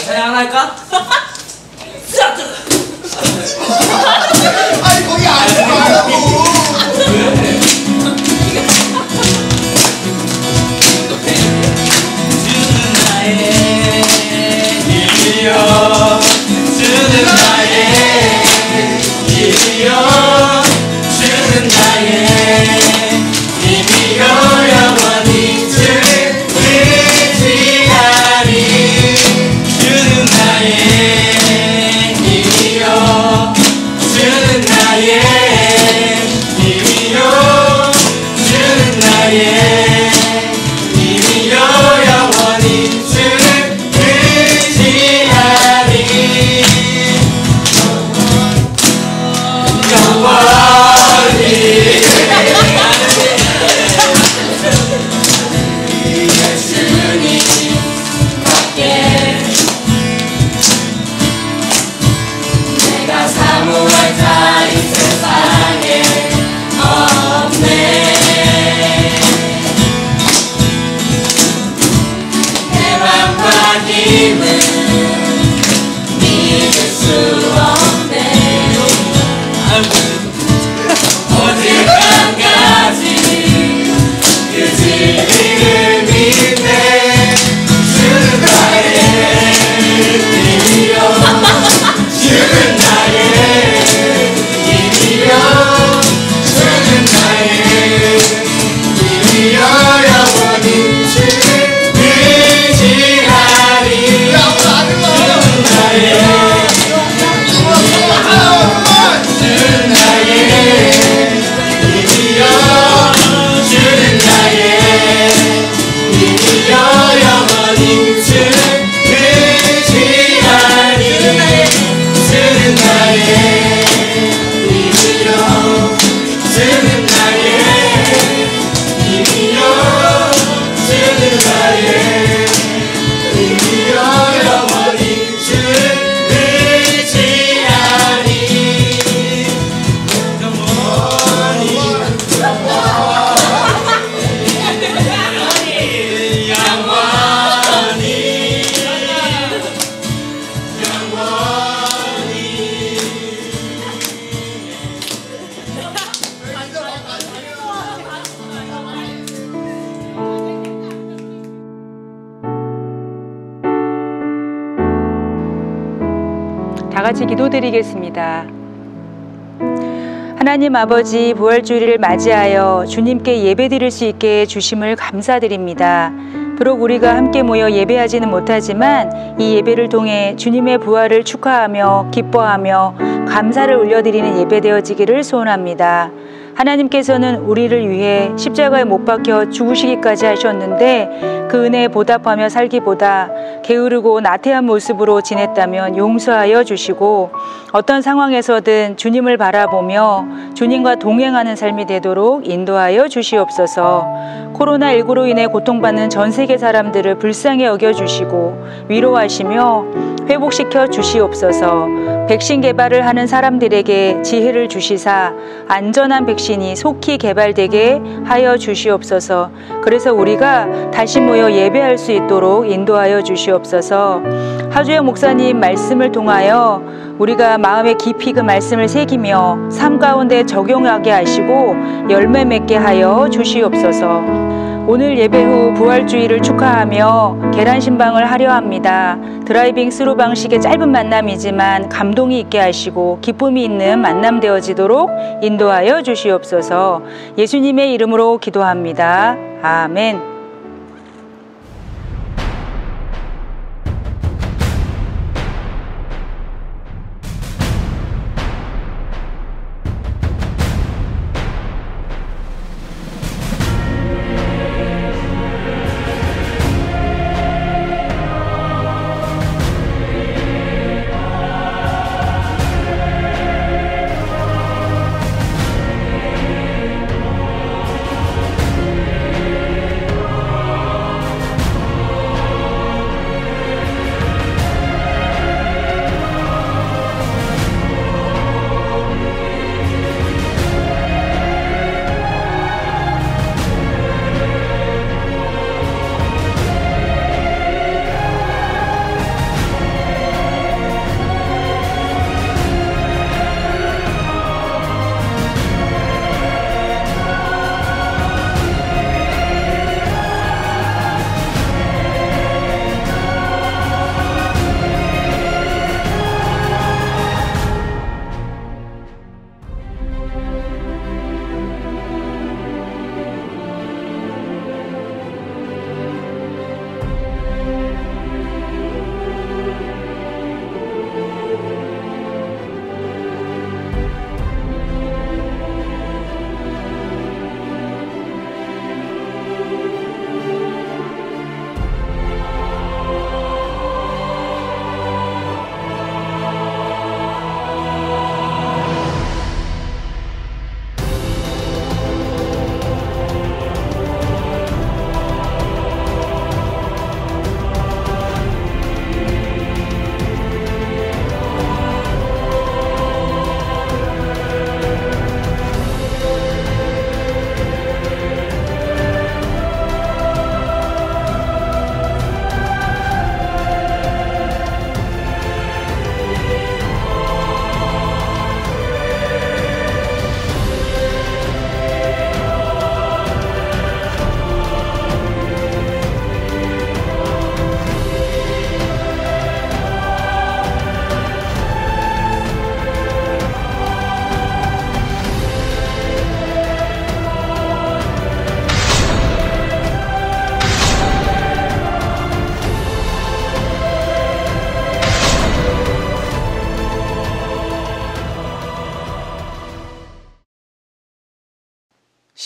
찬양 하나 할까? 아니 거기 안 들어가고. 주는 나의 힘이여 주는 나의 힘이여 영원히 주를 의지하리 주는 나의 힘이여 주는 나의 힘이여 주는 나의 힘이여 영원히 주를 의지하리 내가 사모할 자 이 세상에 없네 내 맘과 힘은 믿을 수 없네 오직 한 가지 그 진리를 믿네 주는 나의 힘이여 주는 나의 힘이여 주는 나의 힘이여 영원히 주를 의지하리 주는 나의 주는 나의 힘이여 주는 나의 힘이여 영원히 주를 의지하리 주는 나의 힘이여 주는 나의 힘이여 주는 나의 힘이여 영원히 주를 의지하리 다 같이 기도드리겠습니다. 하나님 아버지, 부활주일을 맞이하여 주님께 예배드릴 수 있게 해주심을 감사드립니다. 비록 우리가 함께 모여 예배하지는 못하지만 이 예배를 통해 주님의 부활을 축하하며 기뻐하며 감사를 올려드리는 예배 되어지기를 소원합니다. 하나님께서는 우리를 위해 십자가에 못 박혀 죽으시기까지 하셨는데 그 은혜에 보답하며 살기보다 게으르고 나태한 모습으로 지냈다면 용서하여 주시고 어떤 상황에서든 주님을 바라보며 주님과 동행하는 삶이 되도록 인도하여 주시옵소서. 코로나19로 인해 고통받는 전 세계 사람들을 불쌍히 여겨주시고 위로하시며 회복시켜 주시옵소서. 백신 개발을 하는 사람들에게 지혜를 주시사 안전한 백신이 속히 개발되게 하여 주시옵소서. 그래서 우리가 다시 모여 예배할 수 있도록 인도하여 주시옵소서. 하주영 목사님 말씀을 통하여 우리가 마음에 깊이 그 말씀을 새기며 삶 가운데 적용하게 하시고 열매 맺게 하여 주시옵소서. 오늘 예배 후 부활주일을 축하하며 계란신방을 하려 합니다. 드라이빙 스루 방식의 짧은 만남이지만 감동이 있게 하시고 기쁨이 있는 만남 되어지도록 인도하여 주시옵소서. 예수님의 이름으로 기도합니다. 아멘.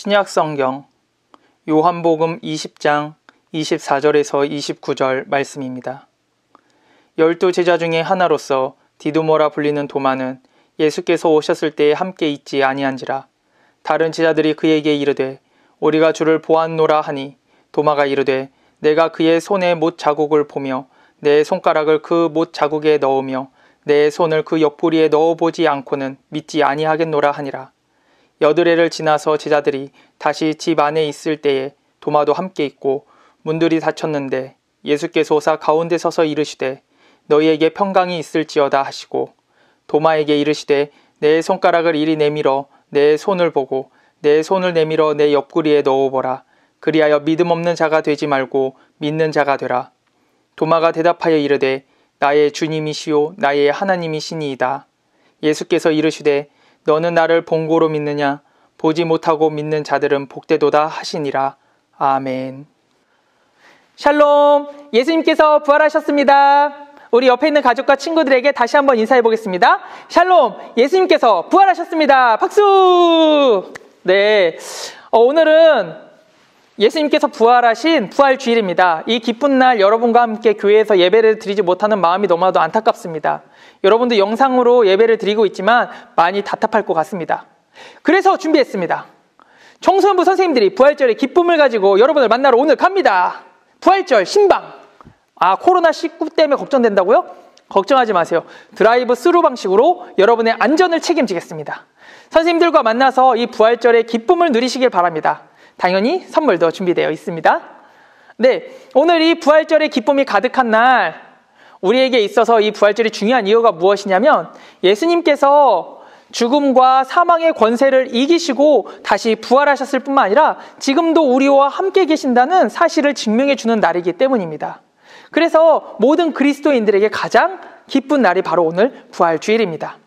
신약성경 요한복음 20장 24절에서 29절 말씀입니다. 12 제자 중에 하나로서 디두모라 불리는 도마는 예수께서 오셨을 때에 함께 있지 아니한지라. 다른 제자들이 그에게 이르되 우리가 주를 보았노라 하니 도마가 이르되 내가 그의 손에 못 자국을 보며 내 손가락을 그 못 자국에 넣으며 내 손을 그 옆구리에 넣어보지 않고는 믿지 아니하겠노라 하니라. 여드레를 지나서 제자들이 다시 집 안에 있을 때에 도마도 함께 있고 문들이 닫혔는데 예수께서 오사 가운데 서서 이르시되 너희에게 평강이 있을지어다 하시고 도마에게 이르시되 내 손가락을 이리 내밀어 내 손을 보고 내 손을 내밀어 내 옆구리에 넣어보라. 그리하여 믿음 없는 자가 되지 말고 믿는 자가 되라. 도마가 대답하여 이르되 나의 주님이시요 나의 하나님이시니이다. 예수께서 이르시되 너는 나를 본고로 믿느냐? 보지 못하고 믿는 자들은 복되도다 하시니라. 아멘. 샬롬, 예수님께서 부활하셨습니다. 우리 옆에 있는 가족과 친구들에게 다시 한번 인사해 보겠습니다. 샬롬, 예수님께서 부활하셨습니다. 박수! 네, 오늘은 예수님께서 부활하신 부활주일입니다. 이 기쁜 날 여러분과 함께 교회에서 예배를 드리지 못하는 마음이 너무나도 안타깝습니다. 여러분도 영상으로 예배를 드리고 있지만 많이 답답할 것 같습니다. 그래서 준비했습니다. 청소년부 선생님들이 부활절의 기쁨을 가지고 여러분을 만나러 오늘 갑니다. 부활절 신방. 코로나19 때문에 걱정된다고요? 걱정하지 마세요. 드라이브 스루 방식으로 여러분의 안전을 책임지겠습니다. 선생님들과 만나서 이 부활절의 기쁨을 누리시길 바랍니다. 당연히 선물도 준비되어 있습니다. 네, 오늘 이 부활절의 기쁨이 가득한 날 우리에게 있어서 이 부활절이 중요한 이유가 무엇이냐면 예수님께서 죽음과 사망의 권세를 이기시고 다시 부활하셨을 뿐만 아니라 지금도 우리와 함께 계신다는 사실을 증명해 주는 날이기 때문입니다. 그래서 모든 그리스도인들에게 가장 기쁜 날이 바로 오늘 부활주일입니다.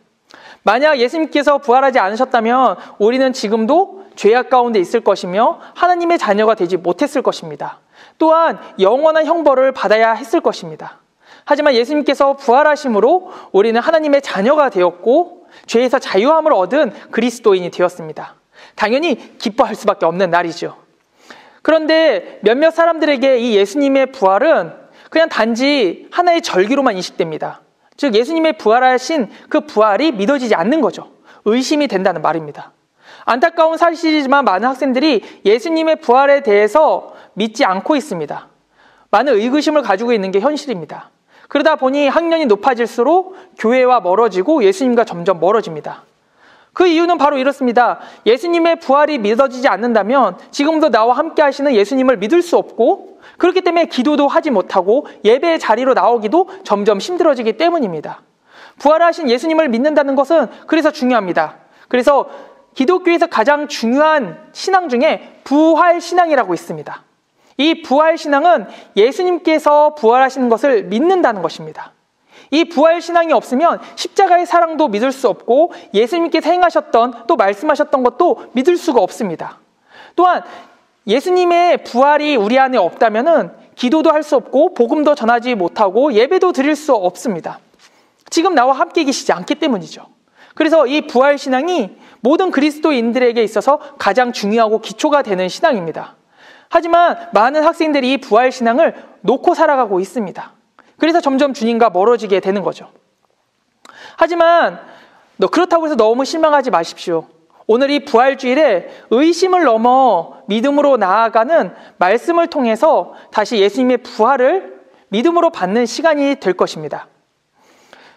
만약 예수님께서 부활하지 않으셨다면 우리는 지금도 죄악 가운데 있을 것이며 하나님의 자녀가 되지 못했을 것입니다. 또한 영원한 형벌을 받아야 했을 것입니다. 하지만 예수님께서 부활하심으로 우리는 하나님의 자녀가 되었고 죄에서 자유함을 얻은 그리스도인이 되었습니다. 당연히 기뻐할 수밖에 없는 날이죠. 그런데 몇몇 사람들에게 이 예수님의 부활은 그냥 단지 하나의 절기로만 인식됩니다. 즉 예수님의 부활하신 그 부활이 믿어지지 않는 거죠. 의심이 된다는 말입니다. 안타까운 사실이지만 많은 학생들이 예수님의 부활에 대해서 믿지 않고 있습니다. 많은 의구심을 가지고 있는 게 현실입니다. 그러다 보니 학년이 높아질수록 교회와 멀어지고 예수님과 점점 멀어집니다. 그 이유는 바로 이렇습니다. 예수님의 부활이 믿어지지 않는다면 지금도 나와 함께 하시는 예수님을 믿을 수 없고 그렇기 때문에 기도도 하지 못하고 예배의 자리로 나오기도 점점 힘들어지기 때문입니다. 부활하신 예수님을 믿는다는 것은 그래서 중요합니다. 그래서 기독교에서 가장 중요한 신앙 중에 부활신앙이라고 있습니다. 이 부활신앙은 예수님께서 부활하시는 것을 믿는다는 것입니다. 이 부활신앙이 없으면 십자가의 사랑도 믿을 수 없고 예수님께서 행하셨던 또 말씀하셨던 것도 믿을 수가 없습니다. 또한 예수님의 부활이 우리 안에 없다면 기도도 할 수 없고 복음도 전하지 못하고 예배도 드릴 수 없습니다. 지금 나와 함께 계시지 않기 때문이죠. 그래서 이 부활신앙이 모든 그리스도인들에게 있어서 가장 중요하고 기초가 되는 신앙입니다. 하지만 많은 학생들이 이 부활신앙을 놓고 살아가고 있습니다. 그래서 점점 주님과 멀어지게 되는 거죠. 하지만 그렇다고 해서 너무 실망하지 마십시오. 오늘 이 부활주일에 의심을 넘어 믿음으로 나아가는 말씀을 통해서 다시 예수님의 부활을 믿음으로 받는 시간이 될 것입니다.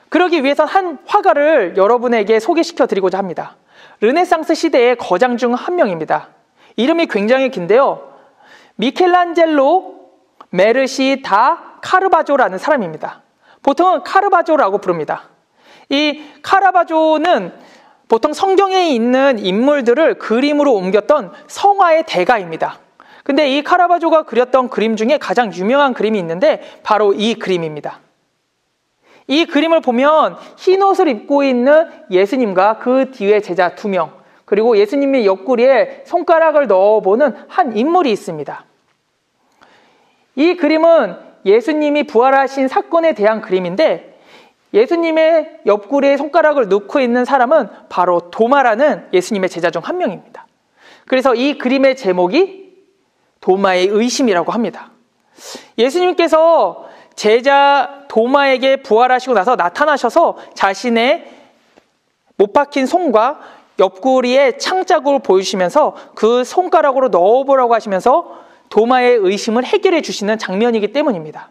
그러기 위해서 한 화가를 여러분에게 소개시켜 드리고자 합니다. 르네상스 시대의 거장 중 한 명입니다. 이름이 굉장히 긴데요. 미켈란젤로 메르시 다 카르바조라는 사람입니다. 보통은 카르바조라고 부릅니다. 이 카르바조는 보통 성경에 있는 인물들을 그림으로 옮겼던 성화의 대가입니다. 근데 이 카르바조가 그렸던 그림 중에 가장 유명한 그림이 있는데 바로 이 그림입니다. 이 그림을 보면 흰 옷을 입고 있는 예수님과 그 뒤에 제자 2명, 그리고 예수님의 옆구리에 손가락을 넣어보는 한 인물이 있습니다. 이 그림은 예수님이 부활하신 사건에 대한 그림인데 예수님의 옆구리에 손가락을 넣고 있는 사람은 바로 도마라는 예수님의 제자 중 한 명입니다. 그래서 이 그림의 제목이 도마의 의심이라고 합니다. 예수님께서 제자 도마에게 부활하시고 나서 나타나셔서 자신의 못 박힌 손과 옆구리에 창자국을 보여주시면서 그 손가락으로 넣어보라고 하시면서 도마의 의심을 해결해 주시는 장면이기 때문입니다.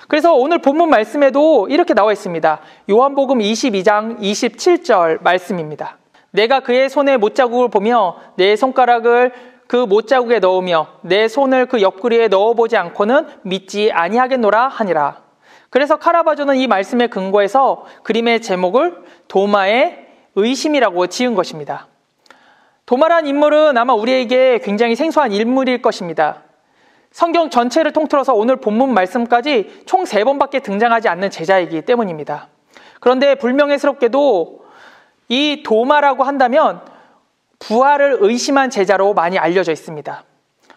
그래서 오늘 본문 말씀에도 이렇게 나와 있습니다. 요한복음 22장 27절 말씀입니다. 내가 그의 손에 못자국을 보며 내 손가락을 그 못자국에 넣으며 내 손을 그 옆구리에 넣어보지 않고는 믿지 아니하겠노라 하니라. 그래서 카라바조는 이 말씀에 근거해서 그림의 제목을 도마의 의심이라고 지은 것입니다. 도마란 인물은 아마 우리에게 굉장히 생소한 인물일 것입니다. 성경 전체를 통틀어서 오늘 본문 말씀까지 총 3번밖에 등장하지 않는 제자이기 때문입니다. 그런데 불명예스럽게도 이 도마라고 한다면 부활을 의심한 제자로 많이 알려져 있습니다.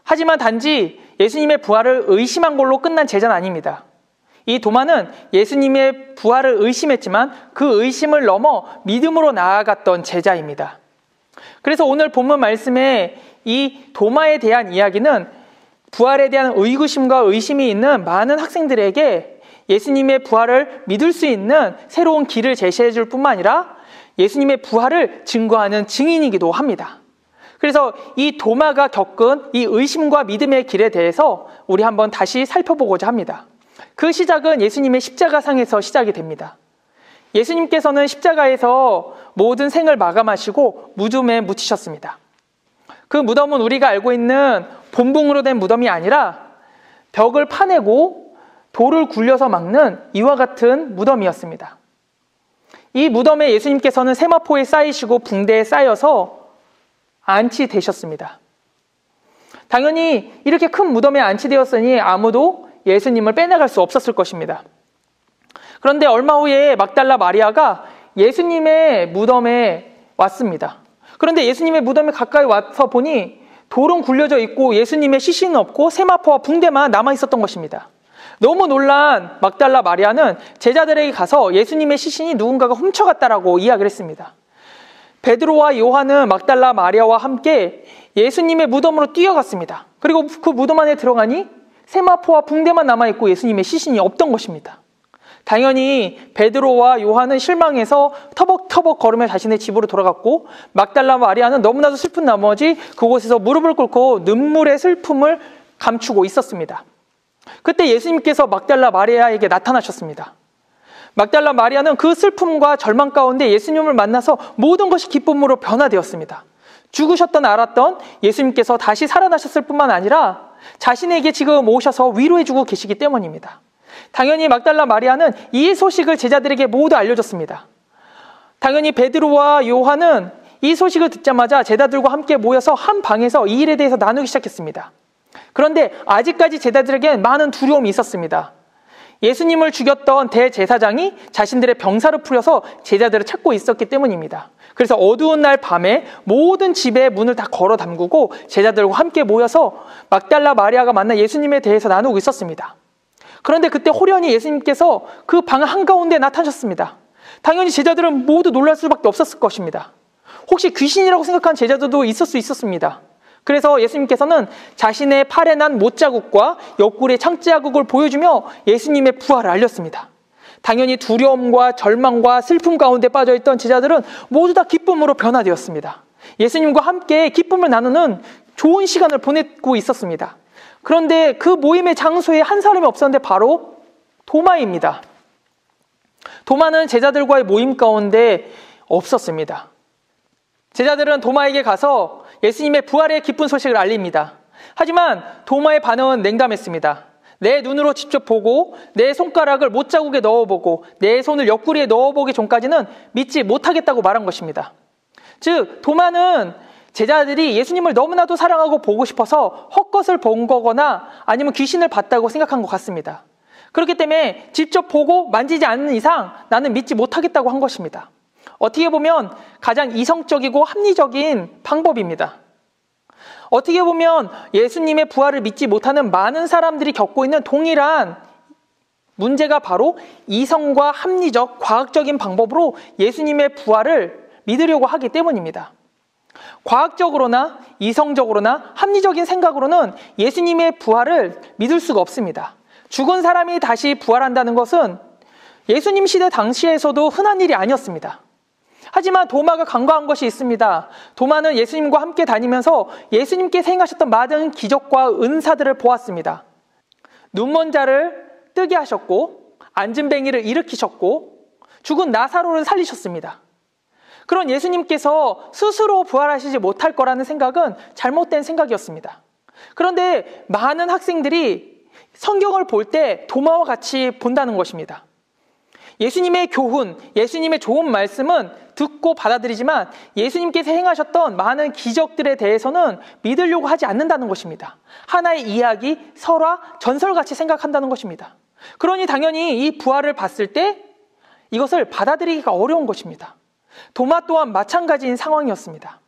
하지만 단지 예수님의 부활을 의심한 걸로 끝난 제자는 아닙니다. 이 도마는 예수님의 부활을 의심했지만 그 의심을 넘어 믿음으로 나아갔던 제자입니다. 그래서 오늘 본문 말씀에 이 도마에 대한 이야기는 부활에 대한 의구심과 의심이 있는 많은 학생들에게 예수님의 부활을 믿을 수 있는 새로운 길을 제시해 줄 뿐만 아니라 예수님의 부활을 증거하는 증인이기도 합니다. 그래서 이 도마가 겪은 이 의심과 믿음의 길에 대해서 우리 한번 다시 살펴보고자 합니다. 그 시작은 예수님의 십자가상에서 시작이 됩니다. 예수님께서는 십자가에서 모든 생을 마감하시고 무덤에 묻히셨습니다. 그 무덤은 우리가 알고 있는 본붕으로 된 무덤이 아니라 벽을 파내고 돌을 굴려서 막는 이와 같은 무덤이었습니다. 이 무덤에 예수님께서는 세마포에 쌓이시고 붕대에 쌓여서 안치되셨습니다. 당연히 이렇게 큰 무덤에 안치되었으니 아무도 예수님을 빼내갈 수 없었을 것입니다. 그런데 얼마 후에 막달라 마리아가 예수님의 무덤에 왔습니다. 그런데 예수님의 무덤에 가까이 와서 보니 돌은 굴려져 있고 예수님의 시신은 없고 세마포와 붕대만 남아 있었던 것입니다. 너무 놀란 막달라 마리아는 제자들에게 가서 예수님의 시신이 누군가가 훔쳐갔다라고 이야기를 했습니다. 베드로와 요한은 막달라 마리아와 함께 예수님의 무덤으로 뛰어갔습니다. 그리고 그 무덤 안에 들어가니 세마포와 붕대만 남아있고 예수님의 시신이 없던 것입니다. 당연히 베드로와 요한은 실망해서 터벅터벅 걸으며 자신의 집으로 돌아갔고 막달라 마리아는 너무나도 슬픈 나머지 그곳에서 무릎을 꿇고 눈물의 슬픔을 감추고 있었습니다. 그때 예수님께서 막달라 마리아에게 나타나셨습니다. 막달라 마리아는 그 슬픔과 절망 가운데 예수님을 만나서 모든 것이 기쁨으로 변화되었습니다. 죽으셨던 알았던 예수님께서 다시 살아나셨을 뿐만 아니라 자신에게 지금 오셔서 위로해주고 계시기 때문입니다. 당연히 막달라 마리아는 이 소식을 제자들에게 모두 알려줬습니다. 당연히 베드로와 요한은 이 소식을 듣자마자 제자들과 함께 모여서 한 방에서 이 일에 대해서 나누기 시작했습니다. 그런데 아직까지 제자들에겐 많은 두려움이 있었습니다. 예수님을 죽였던 대제사장이 자신들의 병사를 풀려서 제자들을 찾고 있었기 때문입니다. 그래서 어두운 날 밤에 모든 집의 문을 다 걸어 잠그고 제자들과 함께 모여서 막달라 마리아가 만난 예수님에 대해서 나누고 있었습니다. 그런데 그때 호련히 예수님께서 그 방 한가운데 나타나셨습니다. 당연히 제자들은 모두 놀랄 수밖에 없었을 것입니다. 혹시 귀신이라고 생각한 제자들도 있을 수 있었습니다. 그래서 예수님께서는 자신의 팔에 난 못자국과 옆구리의 창자국을 보여주며 예수님의 부활을 알렸습니다. 당연히 두려움과 절망과 슬픔 가운데 빠져있던 제자들은 모두 다 기쁨으로 변화되었습니다. 예수님과 함께 기쁨을 나누는 좋은 시간을 보내고 있었습니다. 그런데 그 모임의 장소에 한 사람이 없었는데 바로 도마입니다. 도마는 제자들과의 모임 가운데 없었습니다. 제자들은 도마에게 가서 예수님의 부활의 기쁜 소식을 알립니다. 하지만 도마의 반응은 냉담했습니다. 내 눈으로 직접 보고 내 손가락을 못자국에 넣어보고 내 손을 옆구리에 넣어보기 전까지는 믿지 못하겠다고 말한 것입니다. 즉 도마는 제자들이 예수님을 너무나도 사랑하고 보고 싶어서 헛것을 본 거거나 아니면 귀신을 봤다고 생각한 것 같습니다. 그렇기 때문에 직접 보고 만지지 않는 이상 나는 믿지 못하겠다고 한 것입니다. 어떻게 보면 가장 이성적이고 합리적인 방법입니다. 어떻게 보면 예수님의 부활을 믿지 못하는 많은 사람들이 겪고 있는 동일한 문제가 바로 이성과 합리적, 과학적인 방법으로 예수님의 부활을 믿으려고 하기 때문입니다. 과학적으로나 이성적으로나 합리적인 생각으로는 예수님의 부활을 믿을 수가 없습니다. 죽은 사람이 다시 부활한다는 것은 예수님 시대 당시에서도 흔한 일이 아니었습니다. 하지만 도마가 간과한 것이 있습니다. 도마는 예수님과 함께 다니면서 예수님께서 행하셨던 많은 기적과 은사들을 보았습니다. 눈먼 자를 뜨게 하셨고, 앉은 뱅이를 일으키셨고, 죽은 나사로를 살리셨습니다. 그런 예수님께서 스스로 부활하시지 못할 거라는 생각은 잘못된 생각이었습니다. 그런데 많은 학생들이 성경을 볼 때 도마와 같이 본다는 것입니다. 예수님의 교훈, 예수님의 좋은 말씀은 듣고 받아들이지만 예수님께서 행하셨던 많은 기적들에 대해서는 믿으려고 하지 않는다는 것입니다. 하나의 이야기, 설화, 전설같이 생각한다는 것입니다. 그러니 당연히 이 부활을 봤을 때 이것을 받아들이기가 어려운 것입니다. 도마 또한 마찬가지인 상황이었습니다.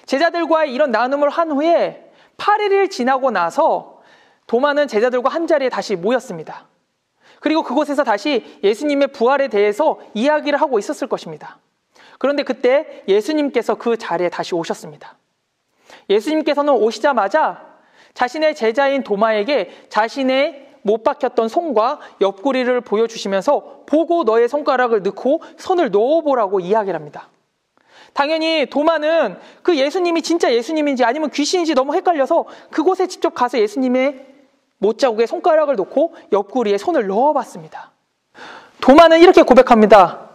제자들과의 이런 나눔을 한 후에 8일을 지나고 나서 도마는 제자들과 한자리에 다시 모였습니다. 그리고 그곳에서 다시 예수님의 부활에 대해서 이야기를 하고 있었을 것입니다. 그런데 그때 예수님께서 그 자리에 다시 오셨습니다. 예수님께서는 오시자마자 자신의 제자인 도마에게 자신의 못 박혔던 손과 옆구리를 보여주시면서 보고 너의 손가락을 넣고 손을 넣어보라고 이야기를 합니다. 당연히 도마는 그 예수님이 진짜 예수님인지 아니면 귀신인지 너무 헷갈려서 그곳에 직접 가서 예수님의 못자국에 손가락을 놓고 옆구리에 손을 넣어봤습니다. 도마는 이렇게 고백합니다.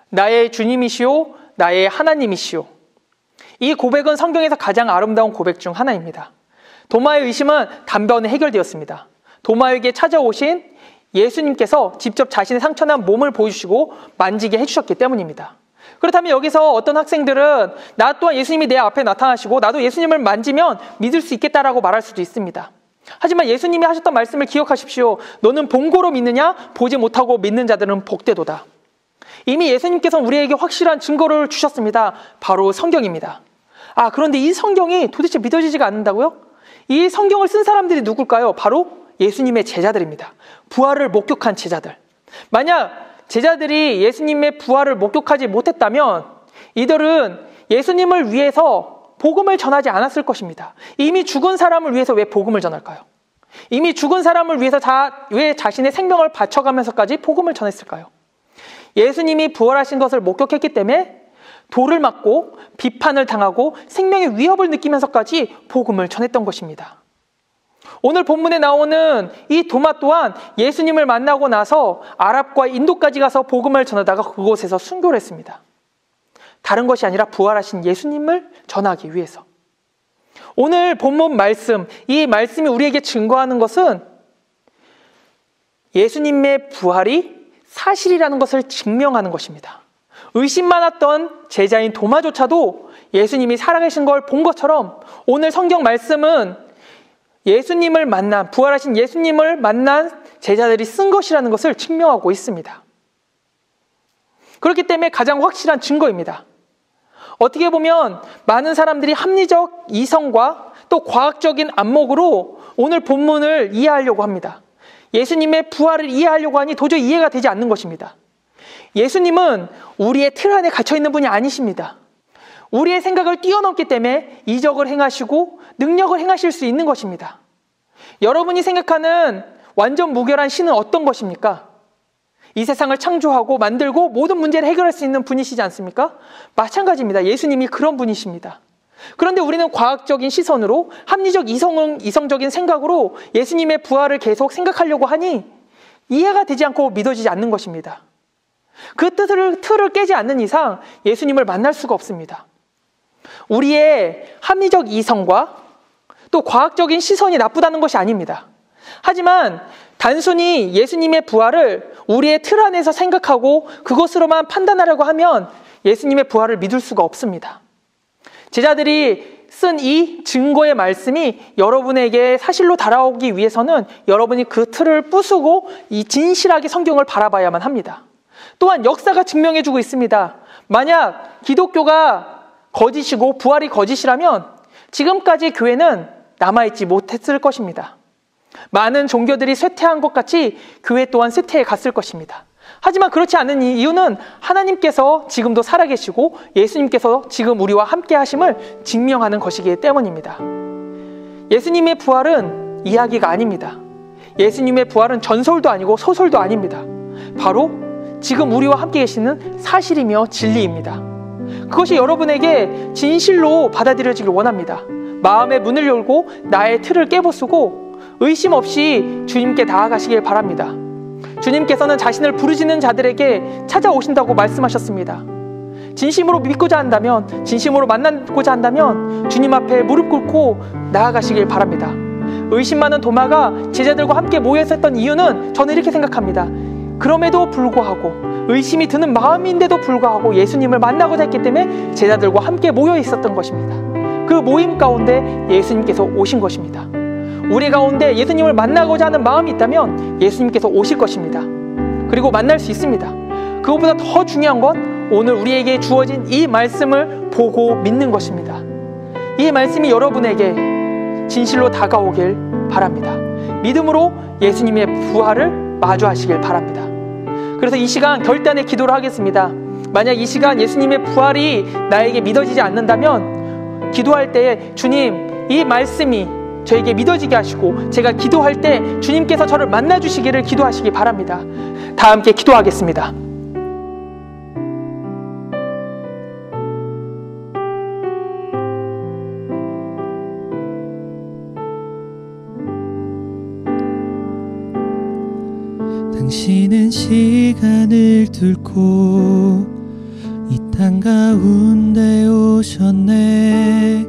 나의 주님이시오, 나의 하나님이시오. 이 고백은 성경에서 가장 아름다운 고백 중 하나입니다. 도마의 의심은 단번에 해결되었습니다. 도마에게 찾아오신 예수님께서 직접 자신의 상처난 몸을 보여주시고 만지게 해주셨기 때문입니다. 그렇다면 여기서 어떤 학생들은 나 또한 예수님이 내 앞에 나타나시고 나도 예수님을 만지면 믿을 수 있겠다라고 말할 수도 있습니다. 하지만 예수님이 하셨던 말씀을 기억하십시오. 너는 본고로 믿느냐? 보지 못하고 믿는 자들은 복되도다. 이미 예수님께서는 우리에게 확실한 증거를 주셨습니다. 바로 성경입니다. 그런데 이 성경이 도대체 믿어지지가 않는다고요? 이 성경을 쓴 사람들이 누굴까요? 바로 예수님의 제자들입니다. 부활을 목격한 제자들. 만약 제자들이 예수님의 부활을 목격하지 못했다면 이들은 예수님을 위해서 복음을 전하지 않았을 것입니다. 이미 죽은 사람을 위해서 왜 복음을 전할까요? 이미 죽은 사람을 위해서 왜 자신의 생명을 바쳐가면서까지 복음을 전했을까요? 예수님이 부활하신 것을 목격했기 때문에 돌을 맞고 비판을 당하고 생명의 위협을 느끼면서까지 복음을 전했던 것입니다. 오늘 본문에 나오는 이 도마 또한 예수님을 만나고 나서 아랍과 인도까지 가서 복음을 전하다가 그곳에서 순교를 했습니다. 다른 것이 아니라 부활하신 예수님을 전하기 위해서. 오늘 본문 말씀, 이 말씀이 우리에게 증거하는 것은 예수님의 부활이 사실이라는 것을 증명하는 것입니다. 의심 많았던 제자인 도마조차도 예수님이 살아계신 걸 본 것처럼 오늘 성경 말씀은 예수님을 만난, 부활하신 예수님을 만난 제자들이 쓴 것이라는 것을 증명하고 있습니다. 그렇기 때문에 가장 확실한 증거입니다. 어떻게 보면 많은 사람들이 합리적 이성과 또 과학적인 안목으로 오늘 본문을 이해하려고 합니다. 예수님의 부활을 이해하려고 하니 도저히 이해가 되지 않는 것입니다. 예수님은 우리의 틀 안에 갇혀있는 분이 아니십니다. 우리의 생각을 뛰어넘기 때문에 이적을 행하시고 능력을 행하실 수 있는 것입니다. 여러분이 생각하는 완전 무결한 신은 어떤 것입니까? 이 세상을 창조하고 만들고 모든 문제를 해결할 수 있는 분이시지 않습니까? 마찬가지입니다. 예수님이 그런 분이십니다. 그런데 우리는 과학적인 시선으로 합리적 이성적인 생각으로 예수님의 부활을 계속 생각하려고 하니 이해가 되지 않고 믿어지지 않는 것입니다. 그 틀을 깨지 않는 이상 예수님을 만날 수가 없습니다. 우리의 합리적 이성과 또 과학적인 시선이 나쁘다는 것이 아닙니다. 하지만 단순히 예수님의 부활을 우리의 틀 안에서 생각하고 그것으로만 판단하려고 하면 예수님의 부활을 믿을 수가 없습니다. 제자들이 쓴 이 증거의 말씀이 여러분에게 사실로 달아오기 위해서는 여러분이 그 틀을 부수고 이 진실하게 성경을 바라봐야만 합니다. 또한 역사가 증명해주고 있습니다. 만약 기독교가 거짓이고 부활이 거짓이라면 지금까지 교회는 남아있지 못했을 것입니다. 많은 종교들이 쇠퇴한 것 같이 교회 또한 쇠퇴해 갔을 것입니다. 하지만 그렇지 않은 이유는 하나님께서 지금도 살아계시고 예수님께서 지금 우리와 함께 하심을 증명하는 것이기 때문입니다. 예수님의 부활은 이야기가 아닙니다. 예수님의 부활은 전설도 아니고 소설도 아닙니다. 바로 지금 우리와 함께 계시는 사실이며 진리입니다. 그것이 여러분에게 진실로 받아들여지길 원합니다. 마음의 문을 열고 나의 틀을 깨부수고 의심 없이 주님께 나아가시길 바랍니다. 주님께서는 자신을 부르짖는 자들에게 찾아오신다고 말씀하셨습니다. 진심으로 믿고자 한다면, 진심으로 만나고자 한다면 주님 앞에 무릎 꿇고 나아가시길 바랍니다. 의심 많은 도마가 제자들과 함께 모여 있었던 이유는 저는 이렇게 생각합니다. 그럼에도 불구하고, 의심이 드는 마음인데도 불구하고 예수님을 만나고자 했기 때문에 제자들과 함께 모여 있었던 것입니다. 그 모임 가운데 예수님께서 오신 것입니다. 우리 가운데 예수님을 만나고자 하는 마음이 있다면 예수님께서 오실 것입니다. 그리고 만날 수 있습니다. 그것보다 더 중요한 건 오늘 우리에게 주어진 이 말씀을 보고 믿는 것입니다. 이 말씀이 여러분에게 진실로 다가오길 바랍니다. 믿음으로 예수님의 부활을 마주하시길 바랍니다. 그래서 이 시간 결단의 기도를 하겠습니다. 만약 이 시간 예수님의 부활이 나에게 믿어지지 않는다면 기도할 때 주님, 이 말씀이 저에게 믿어지게 하시고 제가 기도할 때 주님께서 저를 만나주시기를 기도하시기 바랍니다. 다 함께 기도하겠습니다. 당신은 시간을 뚫고 이 땅 가운데 오셨네.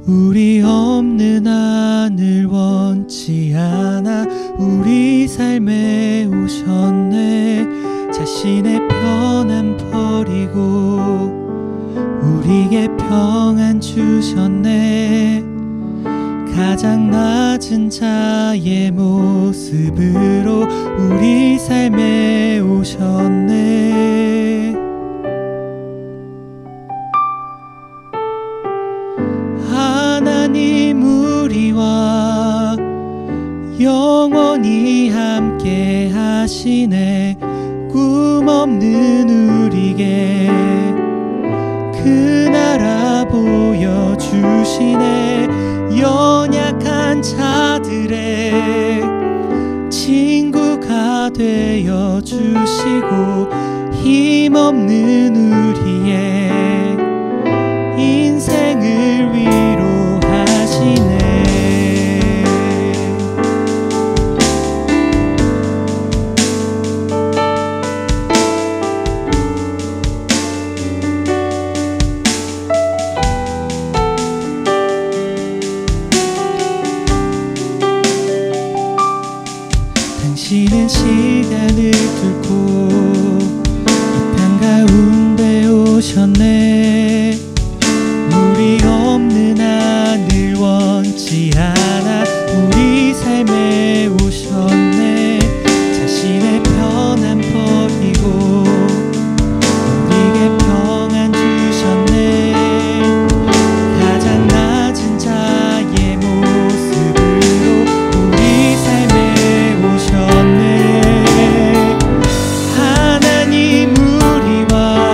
우리 없는 하늘 원치 않아 우리 삶에 오셨네. 자신의 편안 버리고 우리에게 평안 주셨네. 가장 낮은 자의 모습으로 우리 삶에 오셨네. 하나님 우리와 영원히 함께 하시네. 꿈 없는 우리에게 그 나라 보여주시네. 연약한 자들의 친구가 되어 주시고 힘없는 우리의 인생을 위로하시네. 당신은 시간을 뚫고 이 땅 가운데 오셨네. 우리 없는 하늘 원치 않아 우리 삶에 오셨네. 자신의 편안 버리고 우리에게 평안 주셨네. 가장 낮은 자의 모습으로 우리 삶에 오셨네. 하나님 우리와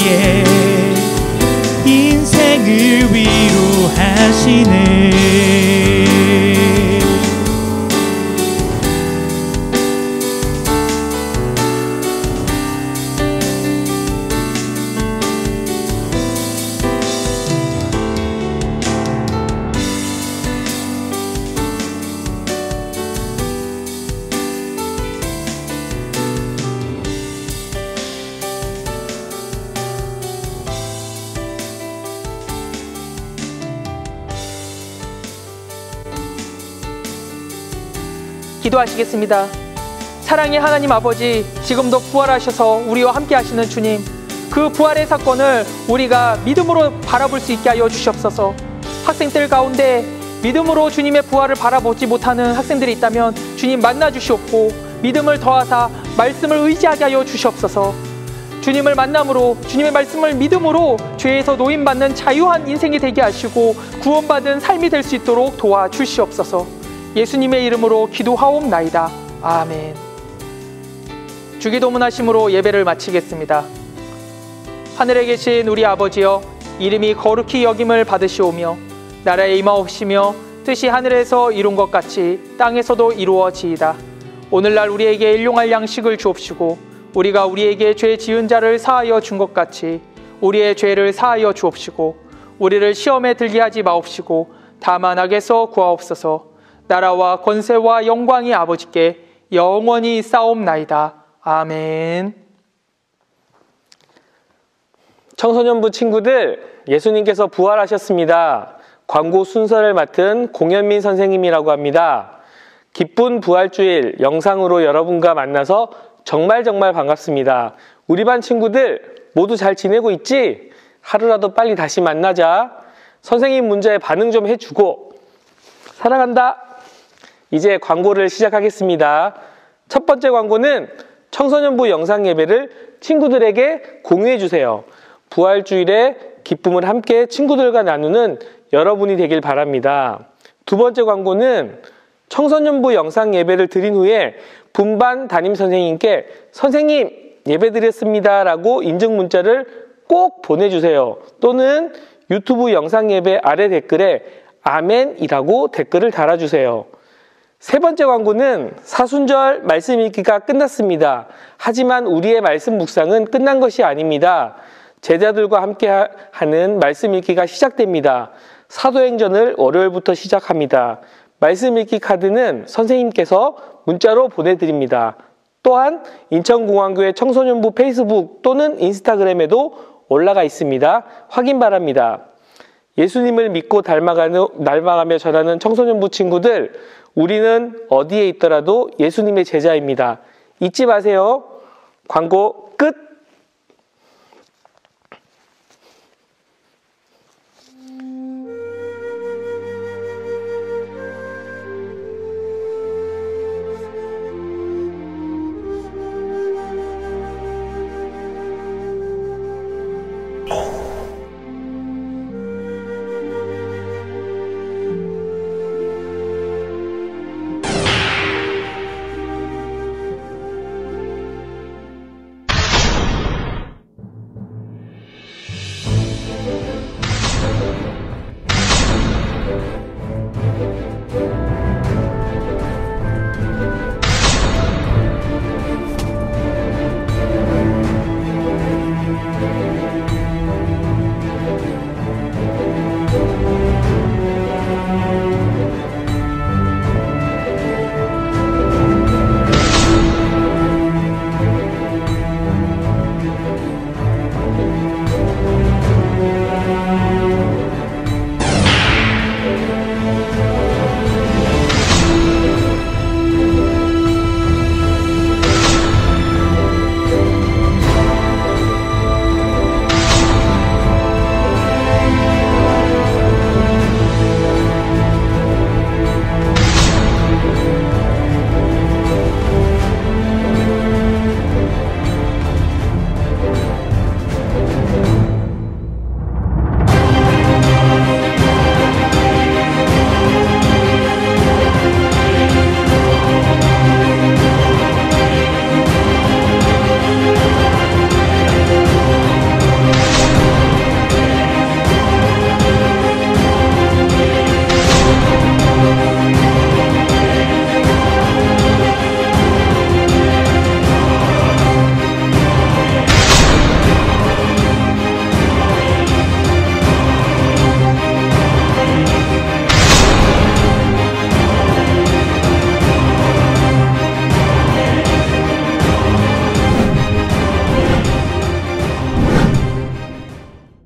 우리의 인생을 위로하시네. 기도하시겠습니다. 사랑의 하나님 아버지, 지금도 부활하셔서 우리와 함께 하시는 주님, 그 부활의 사건을 우리가 믿음으로 바라볼 수 있게 하여 주시옵소서. 학생들 가운데 믿음으로 주님의 부활을 바라보지 못하는 학생들이 있다면 주님 만나 주시옵고, 믿음을 더하사 말씀을 의지하게 하여 주시옵소서. 주님을 만남으로, 주님의 말씀을 믿음으로 죄에서 노임받는 자유한 인생이 되게 하시고 구원받은 삶이 될 수 있도록 도와주시옵소서. 예수님의 이름으로 기도하옵나이다. 아멘. 주기도문하심으로 예배를 마치겠습니다. 하늘에 계신 우리 아버지여, 이름이 거룩히 여김을 받으시오며 나라에 임하옵시며 뜻이 하늘에서 이룬 것 같이 땅에서도 이루어지이다. 오늘날 우리에게 일용할 양식을 주옵시고 우리가 우리에게 죄 지은 자를 사하여 준 것 같이 우리의 죄를 사하여 주옵시고 우리를 시험에 들게 하지 마옵시고 다만 악에서 구하옵소서. 나라와 권세와 영광이 아버지께 영원히 싸움나이다. 아멘. 청소년부 친구들, 예수님께서 부활하셨습니다. 광고 순서를 맡은 공현민 선생님이라고 합니다. 기쁜 부활주일 영상으로 여러분과 만나서 정말 반갑습니다. 우리 반 친구들 모두 잘 지내고 있지? 하루라도 빨리 다시 만나자. 선생님 문제에 반응 좀 해주고. 사랑한다. 이제 광고를 시작하겠습니다. 첫 번째 광고는 청소년부 영상 예배를 친구들에게 공유해 주세요. 부활주일에 기쁨을 함께 친구들과 나누는 여러분이 되길 바랍니다. 두 번째 광고는 청소년부 영상 예배를 드린 후에 분반 담임 선생님께 선생님 예배 드렸습니다 라고 인증 문자를 꼭 보내주세요. 또는 유튜브 영상 예배 아래 댓글에 아멘이라고 댓글을 달아주세요. 세 번째 광고는 사순절 말씀 읽기가 끝났습니다. 하지만 우리의 말씀 묵상은 끝난 것이 아닙니다. 제자들과 함께 하는 말씀 읽기가 시작됩니다. 사도행전을 월요일부터 시작합니다. 말씀 읽기 카드는 선생님께서 문자로 보내드립니다. 또한 인천공항교회 청소년부 페이스북 또는 인스타그램에도 올라가 있습니다. 확인 바랍니다. 예수님을 믿고 닮아가며 전하는 청소년부 친구들, 우리는 어디에 있더라도 예수님의 제자입니다. 잊지 마세요. 광고